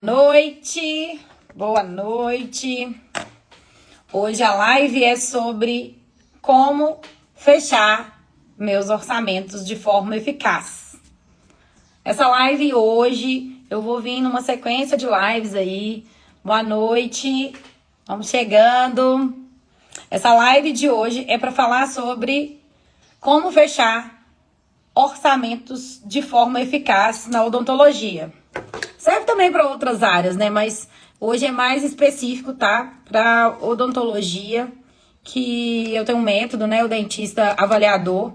Noite, boa noite. Hoje a live é sobre como fechar meus orçamentos de forma eficaz. Essa live hoje eu vou vir numa sequência de lives aí. Boa noite, vamos chegando. Essa live de hoje é para falar sobre como fechar orçamentos de forma eficaz na odontologia. Serve também para outras áreas, né? Mas hoje é mais específico, tá? Para odontologia, que eu tenho um método, né? O dentista avaliador.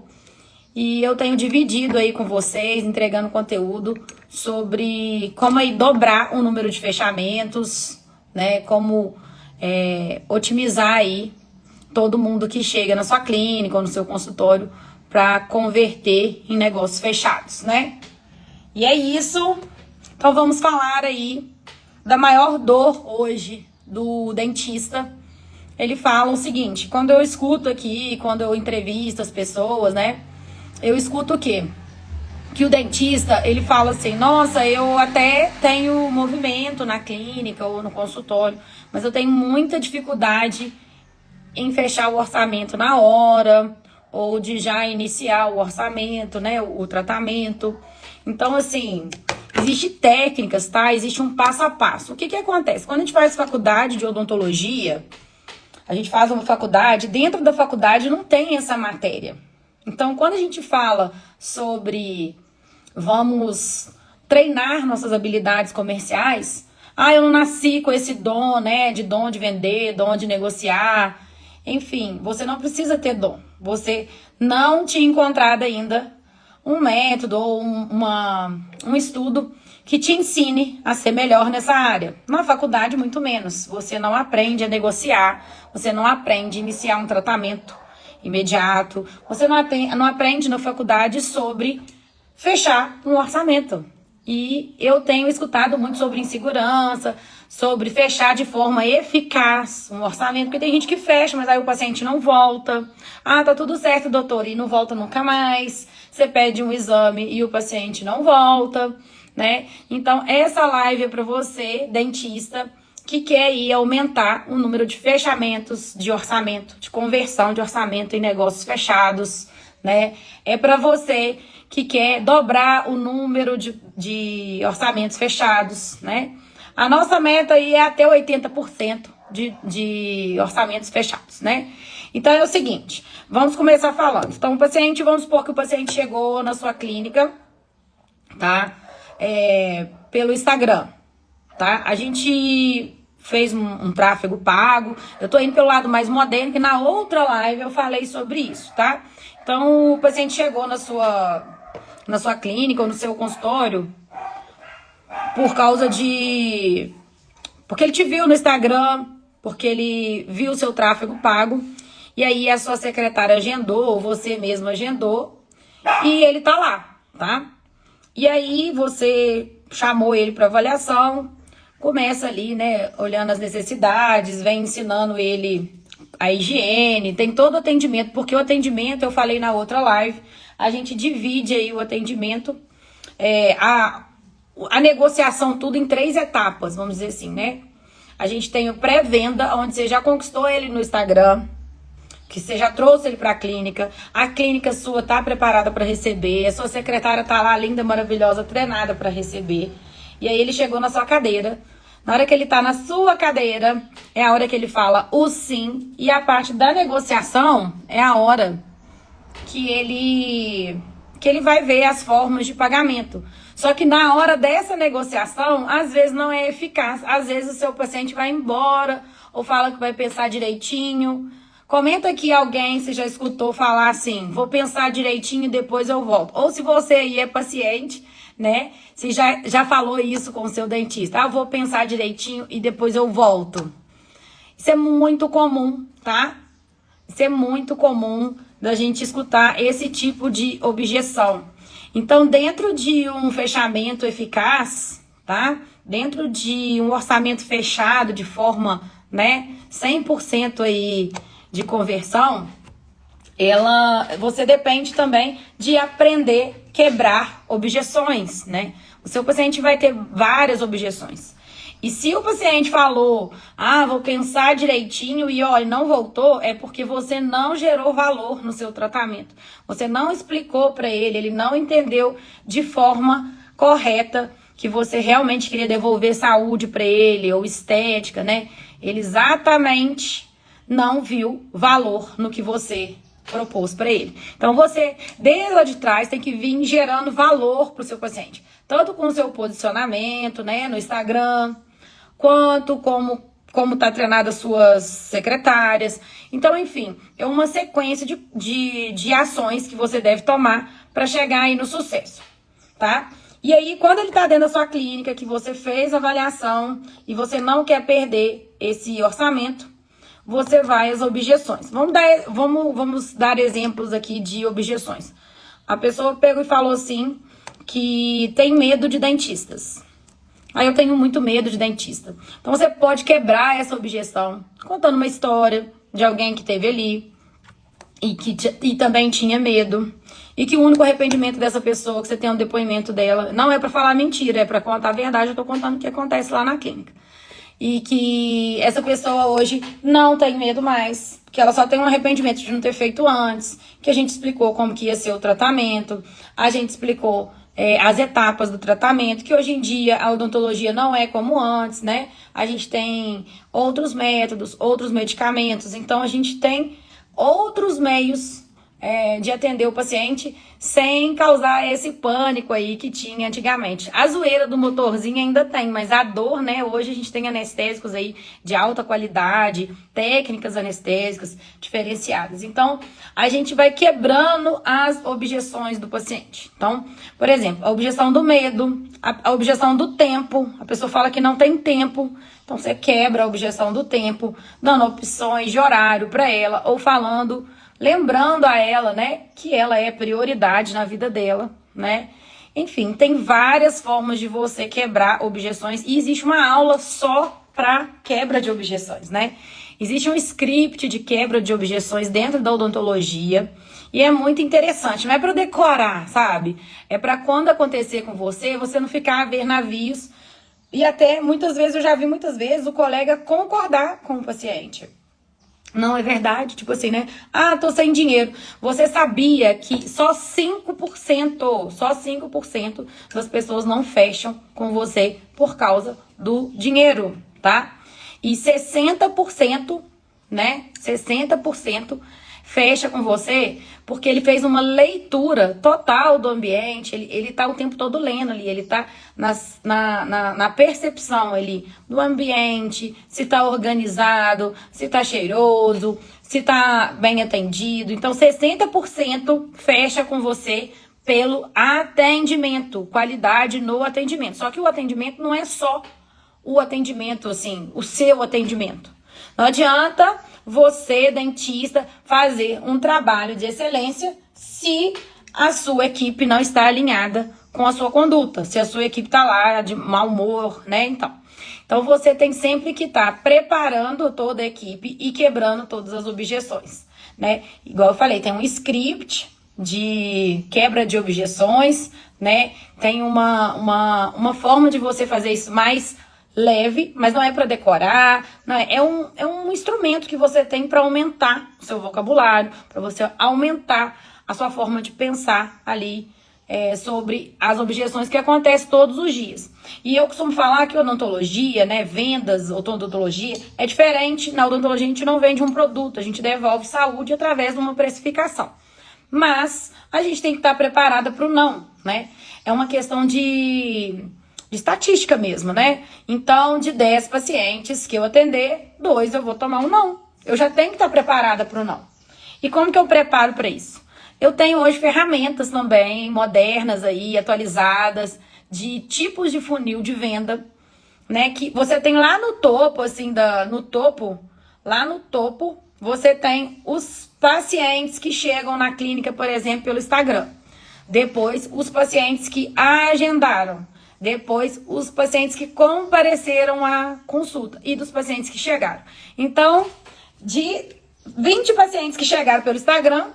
E eu tenho dividido aí com vocês, entregando conteúdo sobre como aí dobrar o número de fechamentos, né? Como otimizar aí todo mundo que chega na sua clínica ou no seu consultório para converter em negócios fechados, né? E é isso. Então vamos falar aí da maior dor hoje do dentista. Ele fala o seguinte: quando eu escuto aqui, quando eu entrevisto as pessoas, né? Eu escuto o quê? Que o dentista, ele fala assim: nossa, eu até tenho movimento na clínica ou no consultório, mas eu tenho muita dificuldade em fechar o orçamento na hora, ou de já iniciar o orçamento, né? O tratamento. Então, assim, existe técnicas, tá? Existe um passo a passo. O que acontece? Quando a gente faz faculdade de odontologia, a gente faz uma faculdade, dentro da faculdade não tem essa matéria. Então, quando a gente fala sobre vamos treinar nossas habilidades comerciais, eu não nasci com esse dom, né? De dom de vender, dom de negociar. Enfim, você não precisa ter dom. Você não tinha encontrado ainda um método ou um estudo que te ensine a ser melhor nessa área. Na faculdade, muito menos. Você não aprende a negociar, você não aprende a iniciar um tratamento imediato, você não aprende na faculdade sobre fechar um orçamento. E eu tenho escutado muito sobre insegurança, sobre fechar de forma eficaz um orçamento, porque tem gente que fecha, mas aí o paciente não volta. Tá tudo certo, doutor, e não volta nunca mais. Você pede um exame e o paciente não volta, né? Então, essa live é para você, dentista, que quer ir aumentar o número de fechamentos de orçamento, de conversão de orçamento em negócios fechados, né? É para você que quer dobrar o número de orçamentos fechados, né? A nossa meta aí é até 80% de orçamentos fechados, né? Então é o seguinte, vamos começar falando. Então vamos supor que o paciente chegou na sua clínica, tá? Pelo Instagram, tá? A gente fez um tráfego pago. Eu tô indo pelo lado mais moderno, que na outra live eu falei sobre isso, tá? Então o paciente chegou na sua clínica ou no seu consultório porque ele te viu no Instagram, porque ele viu o seu tráfego pago, e aí a sua secretária agendou, ou você mesmo agendou, e ele tá lá, tá? E aí você chamou ele para avaliação, começa ali, né, olhando as necessidades, vem ensinando ele a higiene, tem todo o atendimento, porque o atendimento, eu falei na outra live, a gente divide aí o atendimento, a negociação tudo em 3 etapas, vamos dizer assim, né? A gente tem o pré-venda, onde você já conquistou ele no Instagram, que você já trouxe ele para a clínica sua tá preparada para receber, a sua secretária tá lá linda, maravilhosa, treinada para receber. E aí ele chegou na sua cadeira. Na hora que ele tá na sua cadeira, é a hora que ele fala o sim, e a parte da negociação é a hora que ele vai ver as formas de pagamento. Só que na hora dessa negociação, às vezes não é eficaz. Às vezes o seu paciente vai embora ou fala que vai pensar direitinho. Comenta aqui alguém se já escutou falar assim: vou pensar direitinho e depois eu volto. Ou se você aí é paciente, né? Se já falou isso com o seu dentista: eu vou pensar direitinho e depois eu volto. Isso é muito comum, tá? Isso é muito comum da gente escutar esse tipo de objeção. Então, dentro de um fechamento eficaz, tá? Dentro de um orçamento fechado de forma, né, 100% aí de conversão, você depende também de aprender a quebrar objeções, né? O seu paciente vai ter várias objeções. E se o paciente falou, vou pensar direitinho e olha, não voltou, é porque você não gerou valor no seu tratamento. Você não explicou para ele não entendeu de forma correta que você realmente queria devolver saúde para ele ou estética, né? Ele exatamente não viu valor no que você propôs para ele. Então você, desde lá de trás, tem que vir gerando valor para o seu paciente. Tanto com o seu posicionamento, né, no Instagram, quanto como tá treinada as suas secretárias. Então, enfim, é uma sequência de ações que você deve tomar para chegar aí no sucesso, tá? E aí, quando ele tá dentro da sua clínica, que você fez a avaliação e você não quer perder esse orçamento, você vai às objeções. Vamos dar exemplos aqui de objeções. A pessoa pegou e falou assim que tem medo de dentistas. Eu tenho muito medo de dentista. Então você pode quebrar essa objeção contando uma história de alguém que teve ali e também tinha medo. E que o único arrependimento dessa pessoa, que você tem um depoimento dela, não é pra falar mentira, é pra contar a verdade. Eu tô contando o que acontece lá na clínica. E que essa pessoa hoje não tem medo mais, que ela só tem um arrependimento de não ter feito antes, que a gente explicou como que ia ser o tratamento, a gente explicou as etapas do tratamento, que hoje em dia a odontologia não é como antes, né? A gente tem outros métodos, outros medicamentos, então a gente tem outros meios de atender o paciente sem causar esse pânico aí que tinha antigamente. A zoeira do motorzinho ainda tem, mas a dor, né? Hoje a gente tem anestésicos aí de alta qualidade, técnicas anestésicas diferenciadas. Então, a gente vai quebrando as objeções do paciente. Então, por exemplo, a objeção do medo, a objeção do tempo. A pessoa fala que não tem tempo. Então, você quebra a objeção do tempo, dando opções de horário para ela ou falando, lembrando a ela, né, que ela é prioridade na vida dela, né? Enfim, tem várias formas de você quebrar objeções e existe uma aula só para quebra de objeções, né? Existe um script de quebra de objeções dentro da odontologia e é muito interessante. Não é para decorar, sabe? É para quando acontecer com você, você não ficar a ver navios e até muitas vezes, eu já vi muitas vezes o colega concordar com o paciente. Não é verdade, tipo assim, né? Tô sem dinheiro. Você sabia que só 5% das pessoas não fecham com você por causa do dinheiro, tá? E 60%, né? 60% fecha com você porque ele fez uma leitura total do ambiente, ele tá o tempo todo lendo ali, ele tá na percepção ali do ambiente, se tá organizado, se tá cheiroso, se tá bem atendido. Então 60% fecha com você pelo atendimento, qualidade no atendimento. Só que o atendimento não é só o atendimento, assim, o seu atendimento. Não adianta você, dentista, fazer um trabalho de excelência se a sua equipe não está alinhada com a sua conduta, se a sua equipe está lá de mau humor, né? Então você tem sempre que estar preparando toda a equipe e quebrando todas as objeções, né? Igual eu falei, tem um script de quebra de objeções, né? Tem uma forma de você fazer isso mais leve, mas não é para decorar, não é um instrumento que você tem para aumentar o seu vocabulário, para você aumentar a sua forma de pensar ali sobre as objeções que acontecem todos os dias. E eu costumo falar que odontologia, né, vendas, odontologia, é diferente. Na odontologia a gente não vende um produto, a gente devolve saúde através de uma precificação. Mas a gente tem que estar preparada para o não, né? É uma questão de estatística mesmo, né? Então, de 10 pacientes que eu atender, 2 eu vou tomar um não. Eu já tenho que estar preparada para o não. E como que eu preparo para isso? Eu tenho hoje ferramentas também, modernas aí, atualizadas, de tipos de funil de venda, né? Que você tem lá no topo, assim, lá no topo, você tem os pacientes que chegam na clínica, por exemplo, pelo Instagram. Depois, os pacientes que agendaram. Depois, os pacientes que compareceram à consulta e dos pacientes que chegaram. Então, de 20 pacientes que chegaram pelo Instagram,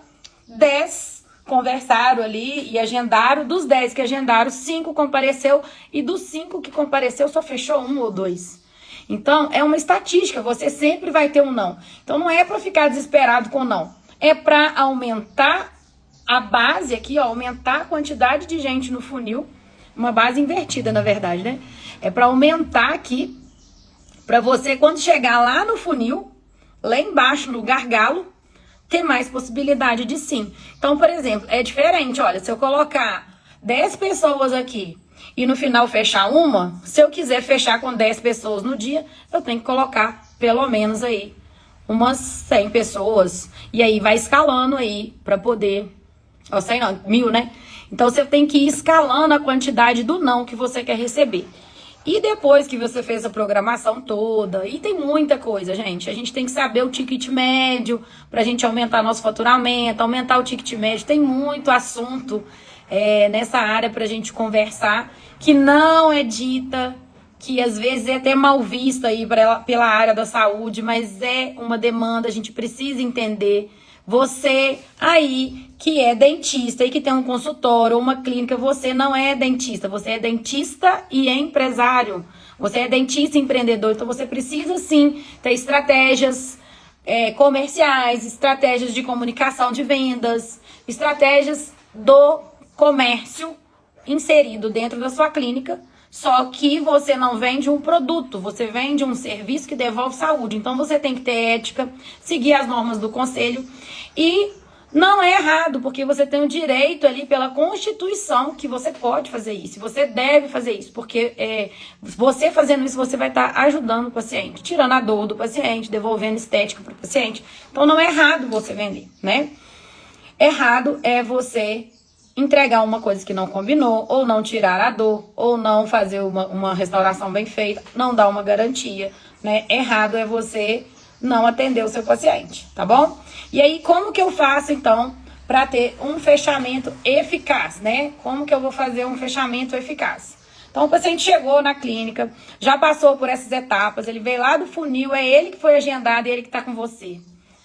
10 conversaram ali e agendaram. Dos 10 que agendaram, 5 compareceu. E dos 5 que compareceu, só fechou 1 ou 2. Então, é uma estatística. Você sempre vai ter um não. Então, não é para ficar desesperado com não. É para aumentar a base aqui, ó, aumentar a quantidade de gente no funil. Uma base invertida, na verdade, né? É para aumentar aqui, para você, quando chegar lá no funil, lá embaixo, no gargalo, ter mais possibilidade de sim. Então, por exemplo, é diferente, olha, se eu colocar 10 pessoas aqui e no final fechar uma, se eu quiser fechar com 10 pessoas no dia, eu tenho que colocar pelo menos aí umas 100 pessoas. E aí vai escalando aí para poder... Ó, 100 não, 1000, né? Então você tem que ir escalando a quantidade do não que você quer receber. E depois que você fez a programação toda, e tem muita coisa, gente. A gente tem que saber o ticket médio pra gente aumentar nosso faturamento, aumentar o ticket médio. Tem muito assunto nessa área pra gente conversar, que não é dita, que às vezes é até mal vista aí pela área da saúde, mas é uma demanda, a gente precisa entender. Você aí que é dentista e que tem um consultório ou uma clínica, você não é dentista, você é dentista e empresário. Você é dentista e empreendedor, então você precisa sim ter estratégias comerciais, estratégias de comunicação de vendas, estratégias do comércio inserido dentro da sua clínica. Só que você não vende um produto, você vende um serviço que devolve saúde. Então você tem que ter ética, seguir as normas do conselho. E não é errado, porque você tem o direito ali pela Constituição que você pode fazer isso. Você deve fazer isso, porque você fazendo isso, você vai estar ajudando o paciente, tirando a dor do paciente, devolvendo estética para o paciente. Então não é errado você vender, né? Errado é você entregar uma coisa que não combinou, ou não tirar a dor, ou não fazer uma restauração bem feita, não dar uma garantia, né? Errado é você não atender o seu paciente, tá bom? E aí, como que eu faço, então, para ter um fechamento eficaz, né? Como que eu vou fazer um fechamento eficaz? Então, o paciente chegou na clínica, já passou por essas etapas, ele veio lá do funil, é ele que foi agendado, é ele que tá com você.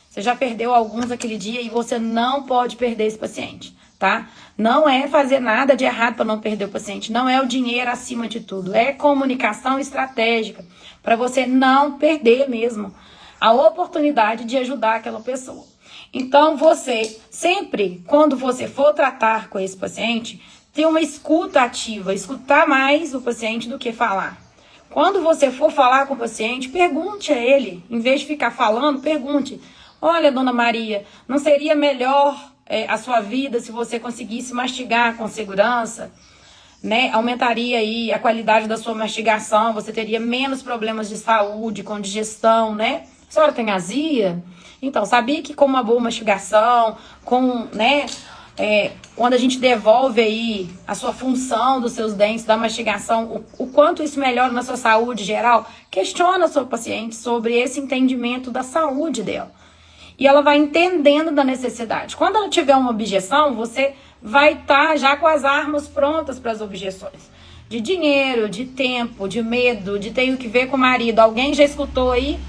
Você já perdeu alguns aquele dia e você não pode perder esse paciente, tá? Não é fazer nada de errado para não perder o paciente, não é o dinheiro acima de tudo, é comunicação estratégica para você não perder mesmo a oportunidade de ajudar aquela pessoa. Então você, sempre quando você for tratar com esse paciente, ter uma escuta ativa, escutar mais o paciente do que falar. Quando você for falar com o paciente, pergunte a ele, em vez de ficar falando, pergunte: olha, dona Maria, não seria melhor a sua vida se você conseguisse mastigar com segurança, né? Aumentaria aí a qualidade da sua mastigação, você teria menos problemas de saúde, com digestão, né? A senhora tem azia? Então, sabia que com uma boa mastigação, quando a gente devolve aí a sua função dos seus dentes, da mastigação, o quanto isso melhora na sua saúde geral? Questiona a sua paciente sobre esse entendimento da saúde dela. E ela vai entendendo da necessidade. Quando ela tiver uma objeção, você vai estar já com as armas prontas para as objeções. De dinheiro, de tempo, de medo, de tenho que ver com o marido. Alguém já escutou aí?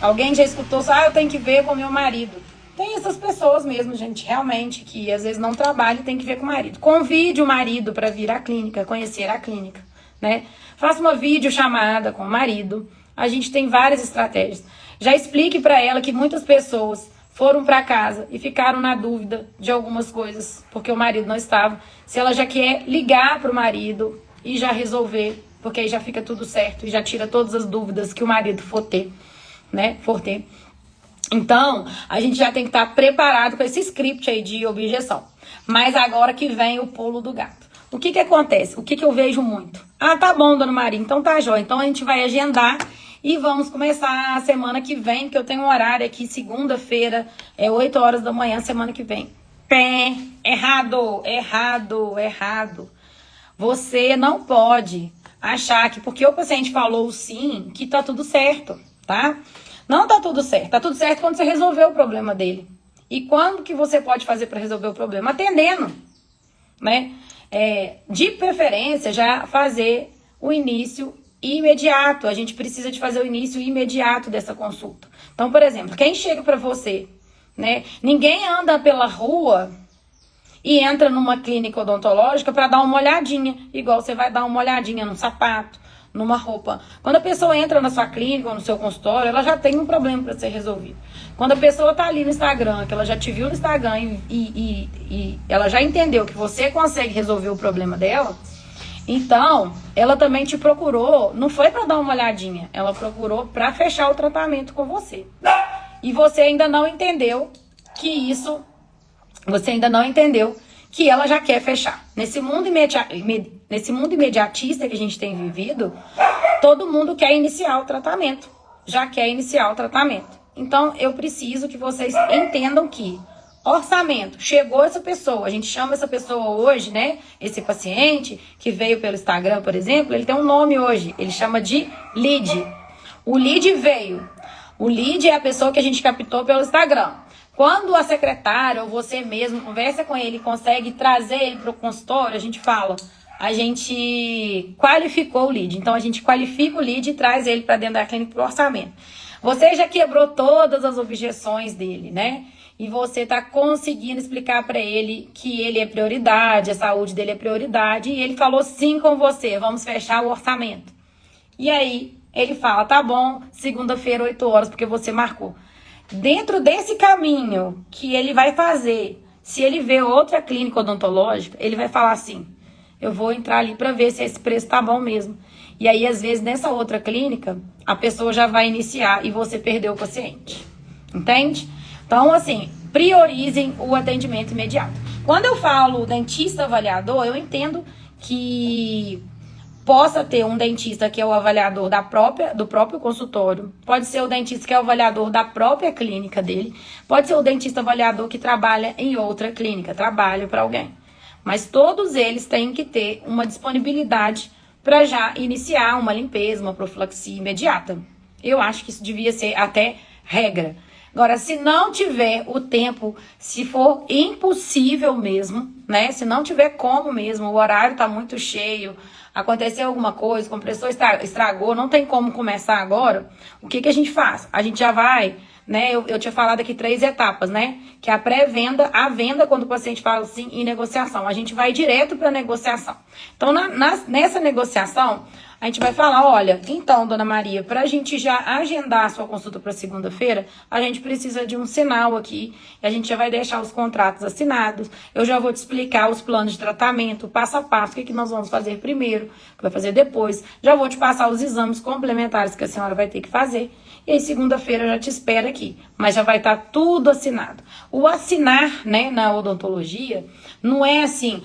Alguém já escutou? Eu tenho que ver com o meu marido. Tem essas pessoas mesmo, gente, realmente, que às vezes não trabalham e tem que ver com o marido. Convide o marido para vir à clínica, conhecer a clínica, né? Faça uma videochamada com o marido. A gente tem várias estratégias. Já explique para ela que muitas pessoas foram para casa e ficaram na dúvida de algumas coisas, porque o marido não estava. Se ela já quer ligar para o marido e já resolver, porque aí já fica tudo certo e já tira todas as dúvidas que o marido for ter, né? Então, a gente já tem que estar preparado com esse script aí de objeção. Mas agora que vem o pulo do gato. O que acontece? O que eu vejo muito? Tá bom, dona Maria, então tá jóia. Então a gente vai agendar e vamos começar a semana que vem, que eu tenho um horário aqui, segunda-feira, 8 horas da manhã, semana que vem. Errado. Você não pode achar que porque o paciente falou sim, que tá tudo certo, tá? Não tá tudo certo. Tá tudo certo quando você resolveu o problema dele. E quando que você pode fazer para resolver o problema? Atendendo, né? De preferência, já fazer o início imediato. A gente precisa de fazer o início imediato dessa consulta. Então, por exemplo, quem chega para você, né? Ninguém anda pela rua e entra numa clínica odontológica para dar uma olhadinha, igual você vai dar uma olhadinha num sapato, numa roupa. Quando a pessoa entra na sua clínica ou no seu consultório, ela já tem um problema para ser resolvido. Quando a pessoa tá ali no Instagram, que ela já te viu no Instagram e ela já entendeu que você consegue resolver o problema dela, então ela também te procurou, não foi para dar uma olhadinha, ela procurou para fechar o tratamento com você. E você ainda não entendeu que ela já quer fechar. Nesse mundo imediatista que a gente tem vivido, todo mundo quer iniciar o tratamento. Já quer iniciar o tratamento. Então, eu preciso que vocês entendam que orçamento, chegou essa pessoa, a gente chama essa pessoa hoje, né? Esse paciente que veio pelo Instagram, por exemplo, ele tem um nome hoje, ele chama de lead. O lead veio. O lead é a pessoa que a gente captou pelo Instagram. Quando a secretária ou você mesmo conversa com ele e consegue trazer ele para o consultório, a gente fala, a gente qualificou o lead. Então, a gente qualifica o lead e traz ele para dentro da clínica para o orçamento. Você já quebrou todas as objeções dele, né? E você está conseguindo explicar para ele que ele é prioridade, a saúde dele é prioridade. E ele falou sim com você, vamos fechar o orçamento. E aí, ele fala, tá bom, segunda-feira, 8 horas, porque você marcou. Dentro desse caminho que ele vai fazer, se ele vê outra clínica odontológica, ele vai falar assim, eu vou entrar ali para ver se esse preço tá bom mesmo. E aí, às vezes, nessa outra clínica, a pessoa já vai iniciar e você perdeu o paciente. Entende? Então, assim, priorizem o atendimento imediato. Quando eu falo dentista avaliador, eu entendo que possa ter um dentista que é o avaliador do próprio consultório, pode ser o dentista que é o avaliador da própria clínica dele, pode ser o dentista avaliador que trabalha em outra clínica, trabalha para alguém. Mas todos eles têm que ter uma disponibilidade para já iniciar uma limpeza, uma profilaxia imediata. Eu acho que isso devia ser até regra. Agora, se não tiver o tempo, se for impossível mesmo, né? Se não tiver como mesmo, o horário tá muito cheio, aconteceu alguma coisa, o compressor estragou, não tem como começar agora, o que a gente faz? A gente já vai, né? Eu tinha falado aqui 3 etapas, né? Que é a pré-venda, a venda, quando o paciente fala sim, e negociação. A gente vai direto para negociação. Então, nessa negociação, a gente vai falar, olha, então, dona Maria, para a gente já agendar a sua consulta para segunda-feira, a gente precisa de um sinal aqui, e a gente já vai deixar os contratos assinados, eu já vou te explicar os planos de tratamento, passo a passo, o que nós vamos fazer primeiro, o que vai fazer depois, já vou te passar os exames complementares que a senhora vai ter que fazer, e aí segunda-feira eu já te espero aqui, mas já vai estar tudo assinado. O assinar, né, na odontologia, não é assim,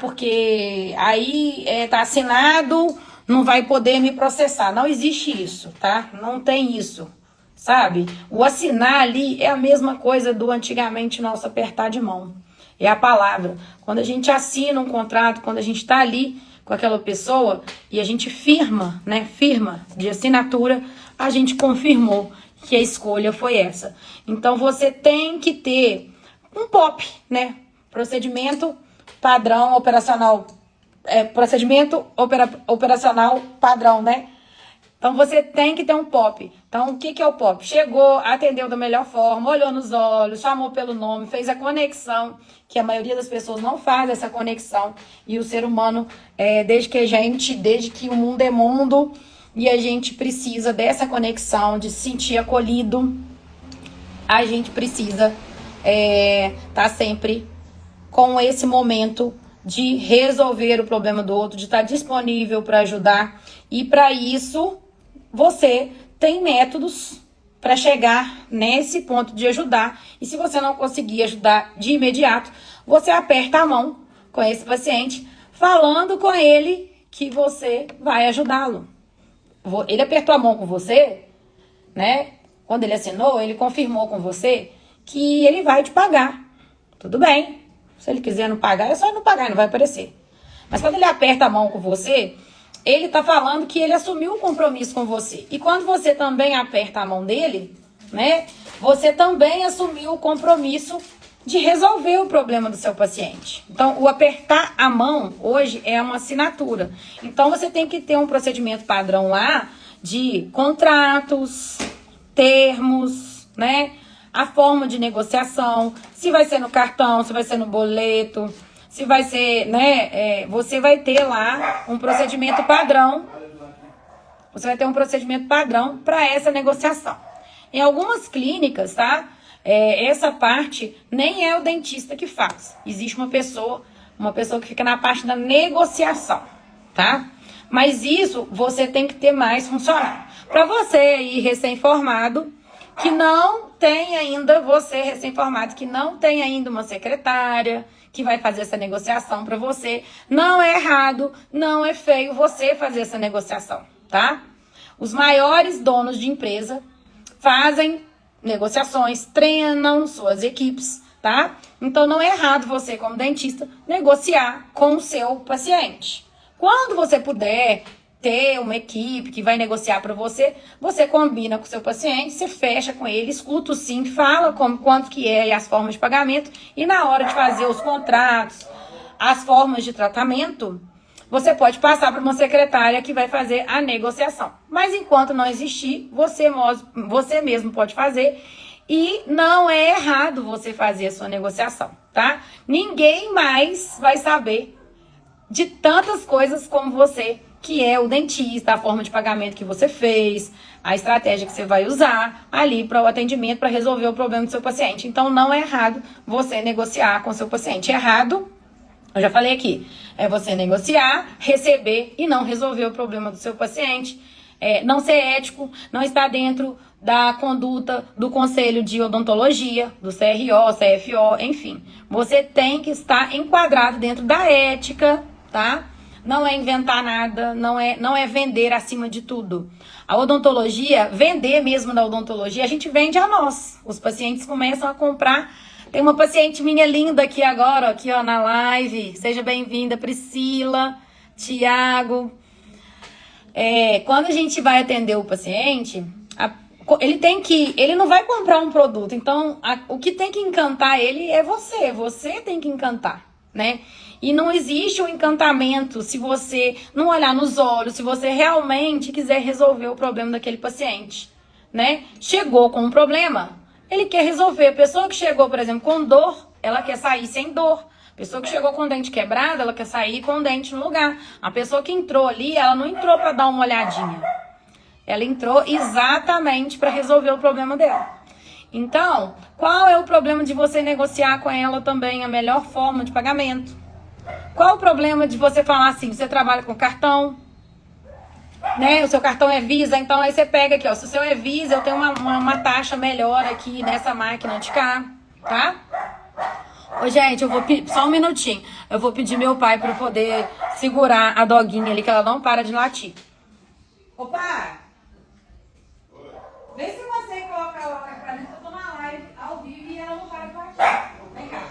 porque aí tá assinado, não vai poder me processar. Não existe isso, tá? Não tem isso, sabe? O assinar ali é a mesma coisa do antigamente nosso apertar de mão. É a palavra. Quando a gente assina um contrato, quando a gente tá ali com aquela pessoa e a gente firma, né? Firma de assinatura, a gente confirmou que a escolha foi essa. Então, você tem que ter um POP, né? Procedimento padrão operacional operacional padrão, né? Então, você tem que ter um POP. Então, o que é o POP? Chegou, atendeu da melhor forma, olhou nos olhos, chamou pelo nome, fez a conexão, que a maioria das pessoas não faz essa conexão. E o ser humano, desde que o mundo é mundo, e a gente precisa dessa conexão, de se sentir acolhido, a gente precisa tá sempre com esse momento de resolver o problema do outro, de estar disponível para ajudar. E para isso, você tem métodos para chegar nesse ponto de ajudar. E se você não conseguir ajudar de imediato, você aperta a mão com esse paciente, falando com ele que você vai ajudá-lo. Ele apertou a mão com você, né? Quando ele assinou, ele confirmou com você que ele vai te pagar. Tudo bem. Se ele quiser não pagar, é só ele não pagar, não vai aparecer. Mas quando ele aperta a mão com você, ele tá falando que ele assumiu um compromisso com você. E quando você também aperta a mão dele, né? Você também assumiu o compromisso de resolver o problema do seu paciente. Então, o apertar a mão hoje é uma assinatura. Então, você tem que ter um procedimento padrão lá de contratos, termos, né? a forma de negociação, se vai ser no cartão, se vai ser no boleto, se vai ser, né, você vai ter lá um procedimento padrão. Você vai ter um procedimento padrão para essa negociação. Em algumas clínicas, tá? Essa parte nem é o dentista que faz. Existe uma pessoa que fica na parte da negociação, tá? Mas isso você tem que ter mais funcionário. Para você aí recém-formado, que não tem ainda, que não tem ainda uma secretária que vai fazer essa negociação para você, não é errado, não é feio você fazer essa negociação, tá? Os maiores donos de empresa fazem negociações, treinam suas equipes, tá? Então não é errado você, como dentista, negociar com o seu paciente. Quando você puder ter uma equipe que vai negociar para você, você combina com o seu paciente, você fecha com ele, escuta o sim, fala quanto que é e as formas de pagamento, e na hora de fazer os contratos, as formas de tratamento, você pode passar para uma secretária que vai fazer a negociação. Mas enquanto não existir, você mesmo pode fazer, e não é errado você fazer a sua negociação, tá? Ninguém mais vai saber de tantas coisas como você, que é o dentista, a forma de pagamento que você fez, a estratégia que você vai usar ali para o atendimento, para resolver o problema do seu paciente. Então, não é errado você negociar com o seu paciente. Errado, eu já falei aqui, é você negociar, receber e não resolver o problema do seu paciente. Não ser ético, não estar dentro da conduta do Conselho de Odontologia, do CRO, CFO, enfim. Você tem que estar enquadrado dentro da ética, tá? Não é inventar nada, não é vender acima de tudo. A odontologia, vender mesmo na odontologia, a gente vende a nós. Os pacientes começam a comprar. Tem uma paciente minha linda aqui agora, aqui ó, na live. Seja bem-vinda, Priscila, Tiago. Quando a gente vai atender o paciente, ele não vai comprar um produto. Então, o que tem que encantar ele é você tem que encantar, né? E não existe um encantamento se você não olhar nos olhos, se você realmente quiser resolver o problema daquele paciente, né? Chegou com um problema, ele quer resolver. A pessoa que chegou, por exemplo, com dor, ela quer sair sem dor. A pessoa que chegou com o dente quebrado, ela quer sair com o dente no lugar. A pessoa que entrou ali, ela não entrou para dar uma olhadinha. Ela entrou exatamente para resolver o problema dela. Então, qual é o problema de você negociar com ela também a melhor forma de pagamento? Qual o problema de você falar assim, você trabalha com cartão, né? O seu cartão é Visa, então aí você pega aqui, ó. Se o seu é Visa, eu tenho uma taxa melhor aqui nessa máquina de cá, tá? Ô, gente, eu vou pedir, só um minutinho. Eu vou pedir meu pai para poder segurar a doguinha ali, que ela não para de latir. Opa! Vê se você coloca ela pra dentro, eu tô na live ao vivo e ela não para de latir. Vem cá.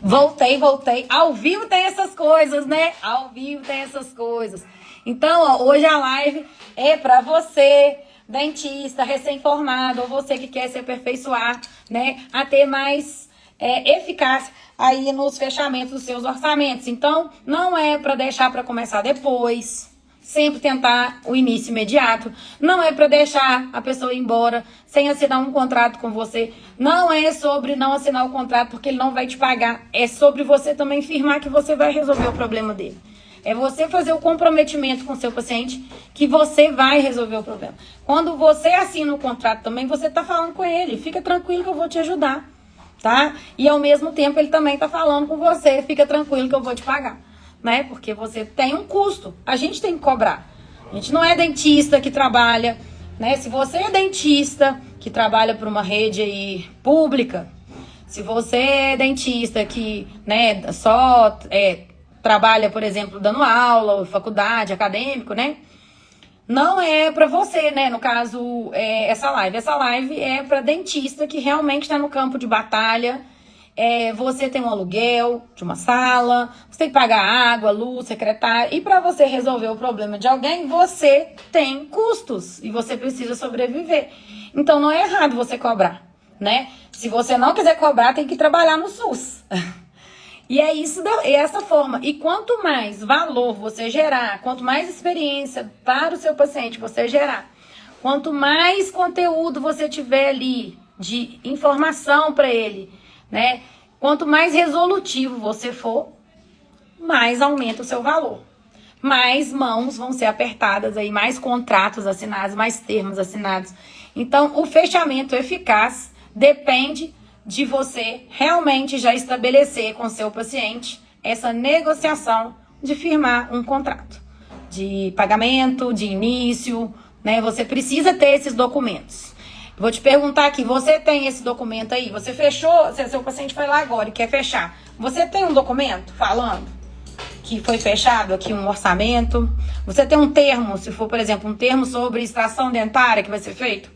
Voltei. Ao vivo tem essas coisas, né? Ao vivo tem essas coisas. Então, ó, hoje a live é pra você, dentista, recém-formado, ou você que quer se aperfeiçoar, né? A ter mais eficácia aí nos fechamentos dos seus orçamentos. Então, não é pra deixar pra começar depois. Sempre tentar o início imediato. Não é para deixar a pessoa ir embora sem assinar um contrato com você. Não é sobre não assinar o contrato porque ele não vai te pagar. É sobre você também firmar que você vai resolver o problema dele. É você fazer o comprometimento com o seu paciente que você vai resolver o problema. Quando você assina o contrato também, você tá falando com ele. Fica tranquilo que eu vou te ajudar, tá? E ao mesmo tempo ele também tá falando com você. Fica tranquilo que eu vou te pagar. Né? Porque você tem um custo, a gente tem que cobrar. A gente não é dentista que trabalha, né? Se você é dentista que trabalha por uma rede aí pública, se você é dentista que, né, só trabalha, por exemplo, dando aula, faculdade, acadêmico, né? Não é pra você, né? No caso, essa live é pra dentista que realmente está no campo de batalha. Você tem um aluguel de uma sala, você tem que pagar água, luz, secretário, e para você resolver o problema de alguém, você tem custos e você precisa sobreviver. Então não é errado você cobrar, né? Se você não quiser cobrar, tem que trabalhar no SUS. E é isso, é essa forma. E quanto mais valor você gerar, quanto mais experiência para o seu paciente você gerar, quanto mais conteúdo você tiver ali de informação para ele, né? Quanto mais resolutivo você for, mais aumenta o seu valor. Mais mãos vão ser apertadas aí, mais contratos assinados, mais termos assinados. Então, o fechamento eficaz depende de você realmente já estabelecer com o seu paciente essa negociação de firmar um contrato de pagamento, de início, né? Você precisa ter esses documentos. Vou te perguntar aqui, você tem esse documento aí? Você fechou? Seu paciente foi lá agora e quer fechar. Você tem um documento falando que foi fechado aqui um orçamento? Você tem um termo, se for, por exemplo, um termo sobre extração dentária que vai ser feito?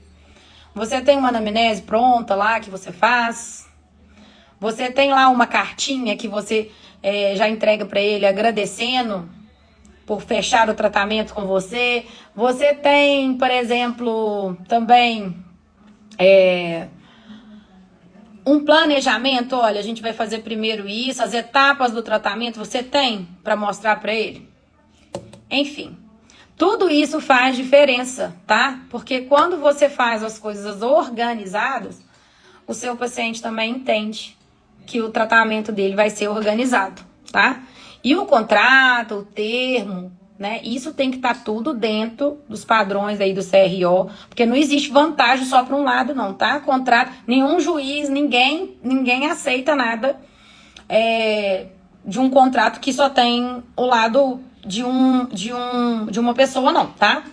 Você tem uma anamnese pronta lá que você faz? Você tem lá uma cartinha que você já entrega para ele agradecendo por fechar o tratamento com você? Você tem, por exemplo, também um planejamento? Olha, a gente vai fazer primeiro isso, as etapas do tratamento você tem para mostrar para ele? Enfim. Tudo isso faz diferença, tá? Porque quando você faz as coisas organizadas, o seu paciente também entende que o tratamento dele vai ser organizado, tá? E o contrato, o termo, né? Isso tem que estar tudo dentro dos padrões aí do CRO, porque não existe vantagem só para um lado não, tá? Contrato, nenhum juiz, ninguém aceita nada de um contrato que só tem o lado de uma pessoa não, tá?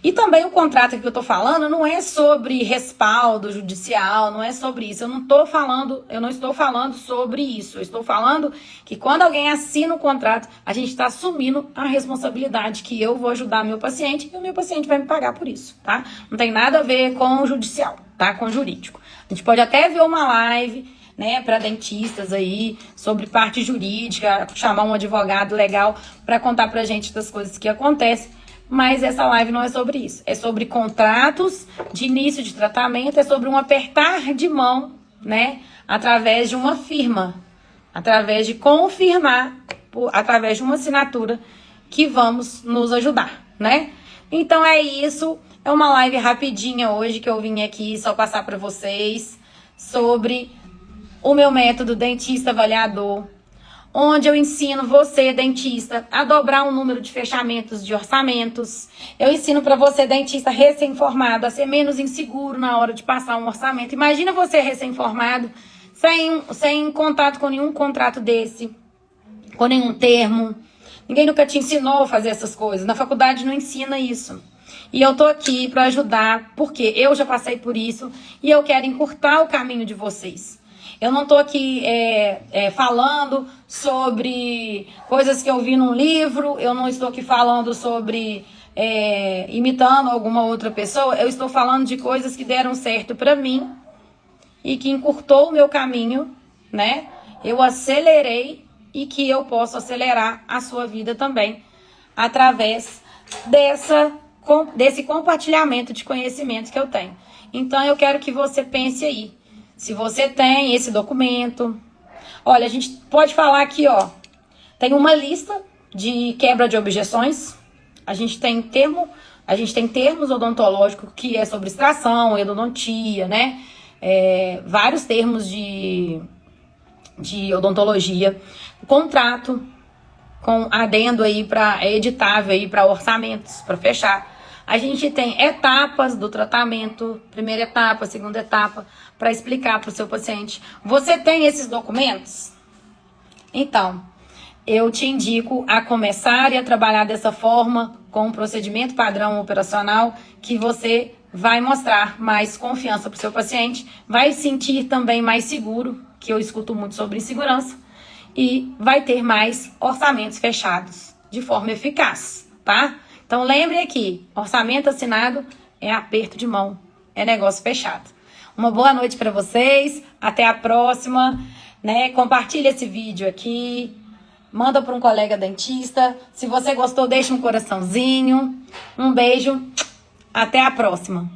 E também o contrato que eu tô falando não é sobre respaldo judicial, não é sobre isso. Eu não estou falando sobre isso. Eu estou falando que quando alguém assina um contrato, a gente está assumindo a responsabilidade que eu vou ajudar meu paciente e o meu paciente vai me pagar por isso, tá? Não tem nada a ver com o judicial, tá? Com o jurídico. A gente pode até ver uma live, né, para dentistas aí, sobre parte jurídica, chamar um advogado legal para contar pra gente das coisas que acontecem, mas essa live não é sobre isso. É sobre contratos de início de tratamento, é sobre um apertar de mão, né, através de uma firma, através de confirmar, através de uma assinatura que vamos nos ajudar, né? Então é isso, é uma live rapidinha hoje que eu vim aqui só passar para vocês sobre o meu método dentista avaliador, onde eu ensino você, dentista, a dobrar o número de fechamentos de orçamentos. Eu ensino para você, dentista recém-formado, a ser menos inseguro na hora de passar um orçamento. Imagina você recém-formado, sem contato com nenhum contrato desse, com nenhum termo. Ninguém nunca te ensinou a fazer essas coisas. Na faculdade não ensina isso. E eu tô aqui para ajudar, porque eu já passei por isso e eu quero encurtar o caminho de vocês. Eu não tô aqui falando sobre coisas que eu vi num livro, eu não estou aqui falando sobre imitando alguma outra pessoa, eu estou falando de coisas que deram certo pra mim e que encurtou o meu caminho, né? Eu acelerei e que eu posso acelerar a sua vida também através desse compartilhamento de conhecimento que eu tenho. Então eu quero que você pense aí. Se você tem esse documento, olha, a gente pode falar aqui, ó, tem uma lista de quebra de objeções, a gente tem termos odontológicos que é sobre extração, endodontia, né? Vários termos de odontologia, contrato com adendo aí para editável aí para orçamentos, para fechar. A gente tem etapas do tratamento, primeira etapa, segunda etapa, para explicar para o seu paciente. Você tem esses documentos? Então, eu te indico a começar e a trabalhar dessa forma, com um procedimento padrão operacional, que você vai mostrar mais confiança para o seu paciente, vai sentir também mais seguro, que eu escuto muito sobre insegurança, e vai ter mais orçamentos fechados de forma eficaz, tá? Então lembre aqui, orçamento assinado é aperto de mão, é negócio fechado. Uma boa noite para vocês, até a próxima, né? Compartilha esse vídeo aqui, manda para um colega dentista. Se você gostou, deixa um coraçãozinho. Um beijo, até a próxima.